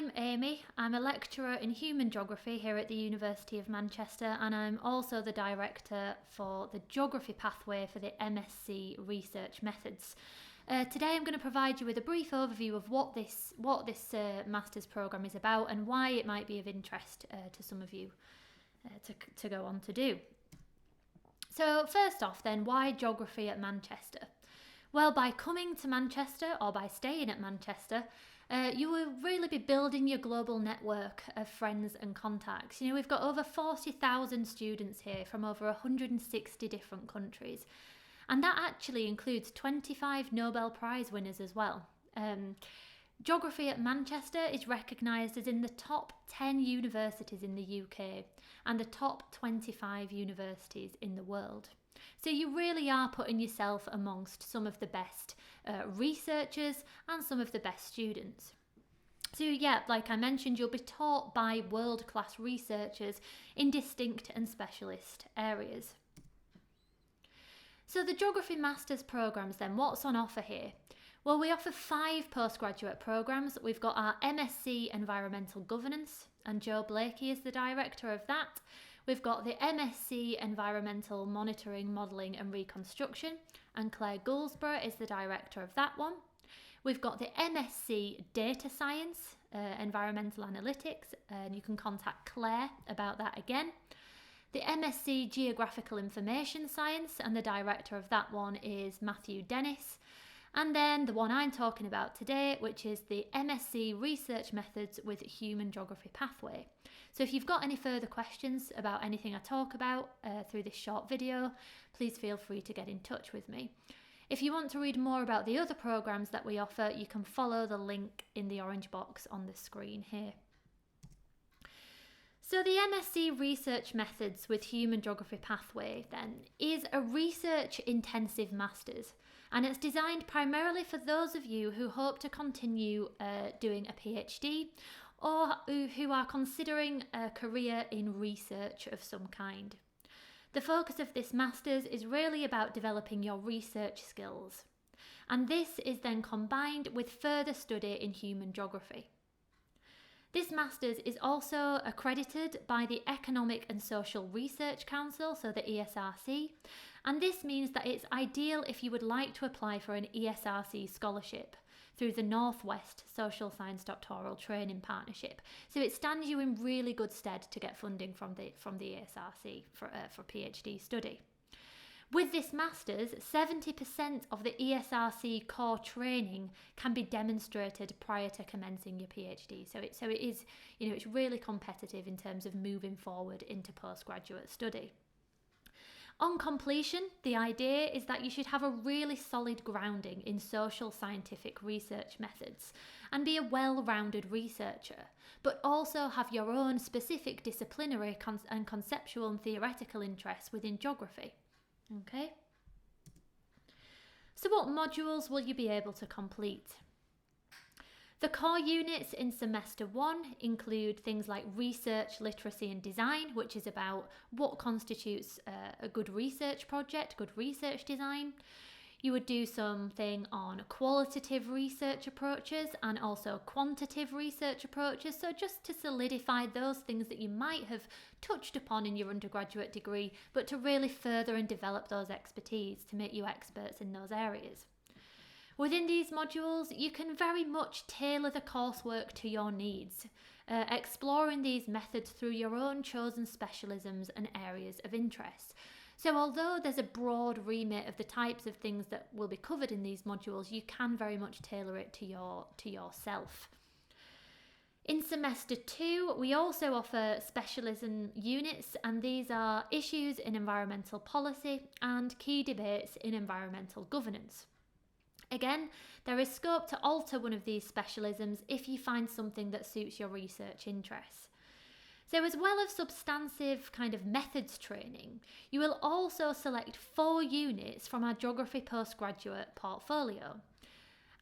I'm Amy. I'm a lecturer in human geography here at the University of Manchester, and I'm also the director for the geography pathway for the MSc Research Methods. Today I'm going to provide you with a brief overview of what this master's programme is about and why it might be of interest to some of you to go on to do. So first off then, why geography at Manchester? Well, by coming to Manchester or by staying at Manchester, you will really be building your global network of friends and contacts. You know, we've got over 40,000 students here from over 160 different countries. And that actually includes 25 Nobel Prize winners as well. Geography at Manchester is recognised as in the top 10 universities in the UK and the top 25 universities in the world. So you really are putting yourself amongst some of the best researchers and some of the best students. So yeah, like I mentioned, you'll be taught by world-class researchers in distinct and specialist areas. So the Geography Masters programmes then, what's on offer here? Well, we offer 5 postgraduate programmes. We've got our MSc Environmental Governance, and Joe Blakey is the director of that. We've got the MSc Environmental Monitoring, Modelling and Reconstruction, and Claire Goulsborough is the director of that one. We've got the MSc Data Science, Environmental Analytics, and you can contact Claire about that again. The MSc Geographical Information Science, and the director of that one is Matthew Dennis. And then the one I'm talking about today, which is the MSc Research Methods with Human Geography Pathway. So if you've got any further questions about anything I talk about through this short video, please feel free to get in touch with me. If you want to read more about the other programmes that we offer, you can follow the link in the orange box on the screen here. So the MSc Research Methods with Human Geography Pathway then is a research-intensive master's, and it's designed primarily for those of you who hope to continue doing a PhD or who are considering a career in research of some kind. The focus of this master's is really about developing your research skills, and this is then combined with further study in human geography. This master's is also accredited by the Economic and Social Research Council, so the ESRC, and this means that it's ideal if you would like to apply for an ESRC scholarship through the Northwest Social Science Doctoral Training Partnership. So it stands you in really good stead to get funding from the ESRC for PhD study. With this master's, 70% of the ESRC core training can be demonstrated prior to commencing your PhD. So it is, you know, it's really competitive in terms of moving forward into postgraduate study. On completion, the idea is that you should have a really solid grounding in social scientific research methods and be a well-rounded researcher, but also have your own specific disciplinary and conceptual and theoretical interests within geography. Okay. So what modules will you be able to complete? The core units in semester 1 include things like research, literacy and design, which is about what constitutes a good research project, good research design. You would do something on qualitative research approaches and also quantitative research approaches. So just to solidify those things that you might have touched upon in your undergraduate degree, but to really further and develop those expertise to make you experts in those areas. Within these modules, you can very much tailor the coursework to your needs, exploring these methods through your own chosen specialisms and areas of interest. So although there's a broad remit of the types of things that will be covered in these modules, you can very much tailor it to yourself. In semester 2, we also offer specialism units, and these are issues in environmental policy and key debates in environmental governance. Again, there is scope to alter one of these specialisms if you find something that suits your research interests. So as well as substantive kind of methods training, you will also select 4 units from our geography postgraduate portfolio.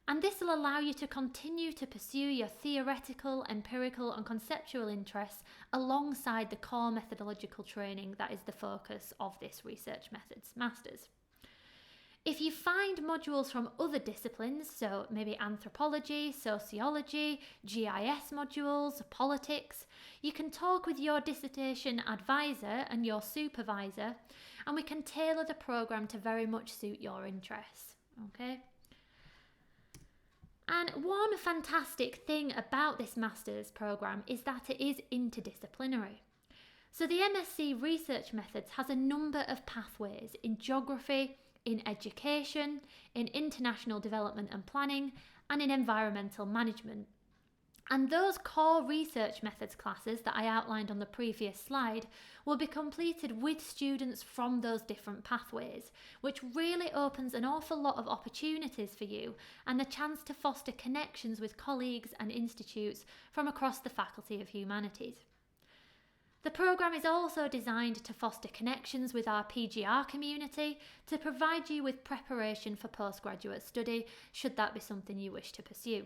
And this will allow you to continue to pursue your theoretical, empirical and conceptual interests alongside the core methodological training that is the focus of this Research Methods Masters. If you find modules from other disciplines, so maybe anthropology, sociology, GIS modules, politics, you can talk with your dissertation advisor and your supervisor, and we can tailor the programme to very much suit your interests. Okay? And one fantastic thing about this master's programme is that it is interdisciplinary. So the MSc Research Methods has a number of pathways in geography, in education, in international development and planning, and in environmental management. And those core research methods classes that I outlined on the previous slide will be completed with students from those different pathways, which really opens an awful lot of opportunities for you and the chance to foster connections with colleagues and institutes from across the Faculty of Humanities. The programme is also designed to foster connections with our PGR community to provide you with preparation for postgraduate study, should that be something you wish to pursue.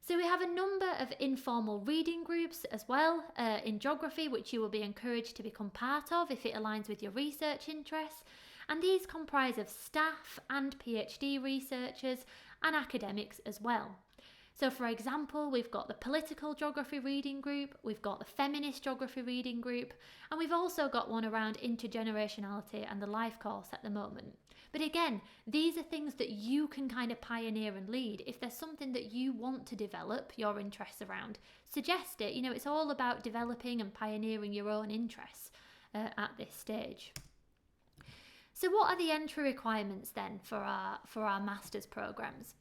So we have a number of informal reading groups as well in geography, which you will be encouraged to become part of if it aligns with your research interests. And these comprise of staff and PhD researchers and academics as well. So for example, we've got the political geography reading group, we've got the feminist geography reading group, and we've also got one around intergenerationality and the life course at the moment. But again, these are things that you can kind of pioneer and lead. If there's something that you want to develop your interests around, suggest it. It's all about developing and pioneering your own interests at this stage. So what are the entry requirements then for our master's programmes?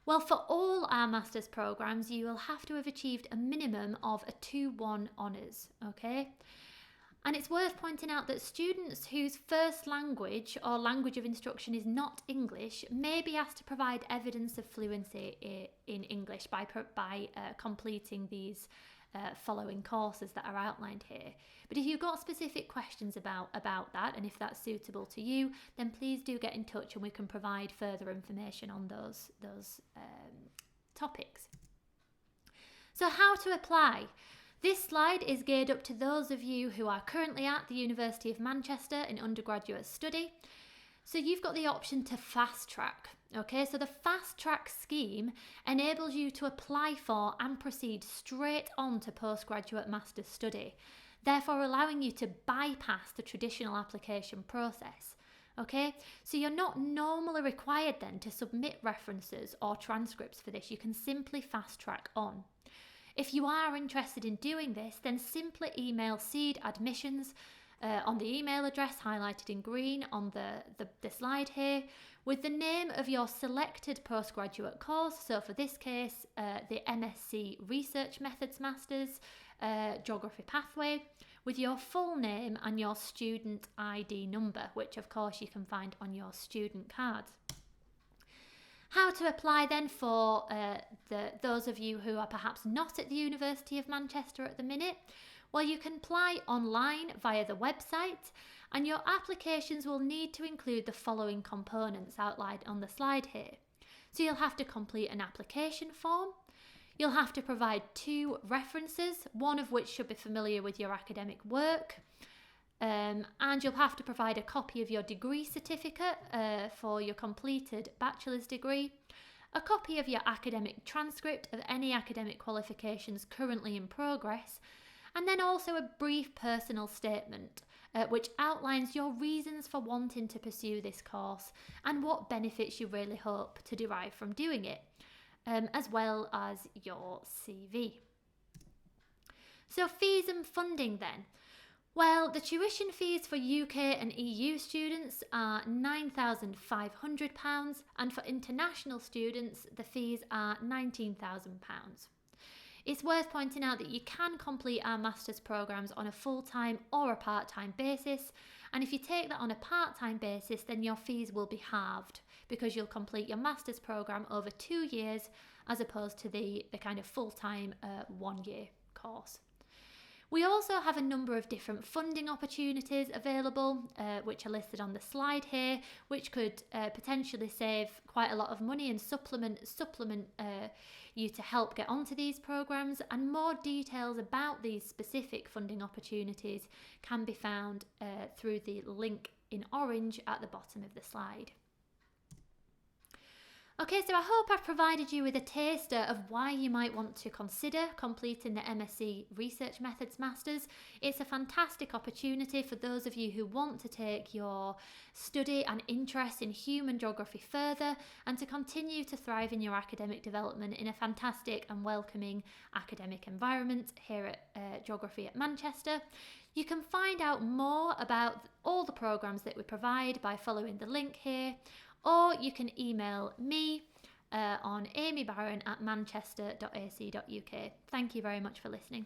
Well, for all our master's programmes, you will have to have achieved a minimum of a 2-1 honours, okay? And it's worth pointing out that students whose first language or language of instruction is not English may be asked to provide evidence of fluency in English by completing these following courses that are outlined here. But if you've got specific questions about that, and if that's suitable to you, then please do get in touch and we can provide further information on those topics. So how to apply? This slide is geared up to those of you who are currently at the University of Manchester in undergraduate study. So you've got the option to fast track. Okay, so the fast track scheme enables you to apply for and proceed straight on to postgraduate master's study, therefore allowing you to bypass the traditional application process. Okay, so you're not normally required then to submit references or transcripts for this. You can simply fast track on. If you are interested in doing this, then simply email Seed Admissions on the email address highlighted in green on the slide here, with the name of your selected postgraduate course. So for this case, the MSc Research Methods Masters Geography Pathway, with your full name and your student ID number, which of course you can find on your student cards. How to apply then for those of you who are perhaps not at the University of Manchester at the minute? Well, you can apply online via the website, and your applications will need to include the following components outlined on the slide here. So you'll have to complete an application form. You'll have to provide 2 references, one of which should be familiar with your academic work. And you'll have to provide a copy of your degree certificate for your completed bachelor's degree, a copy of your academic transcript of any academic qualifications currently in progress, and then also a brief personal statement which outlines your reasons for wanting to pursue this course and what benefits you really hope to derive from doing it, as well as your CV. So fees and funding then. Well, the tuition fees for UK and EU students are £9,500, and for international students the fees are £19,000. It's worth pointing out that you can complete our master's programmes on a full-time or a part-time basis, and if you take that on a part-time basis, then your fees will be halved because you'll complete your master's programme over 2 years as opposed to the kind of full-time 1-year course. We also have a number of different funding opportunities available, which are listed on the slide here, which could potentially save quite a lot of money and supplement you to help get onto these programmes. And more details about these specific funding opportunities can be found through the link in orange at the bottom of the slide. Okay, so I hope I've provided you with a taster of why you might want to consider completing the MSc Research Methods Masters. It's a fantastic opportunity for those of you who want to take your study and interest in human geography further and to continue to thrive in your academic development in a fantastic and welcoming academic environment here at Geography at Manchester. You can find out more about all the programmes that we provide by following the link here, or you can email me on amybarron@manchester.ac.uk. Thank you very much for listening.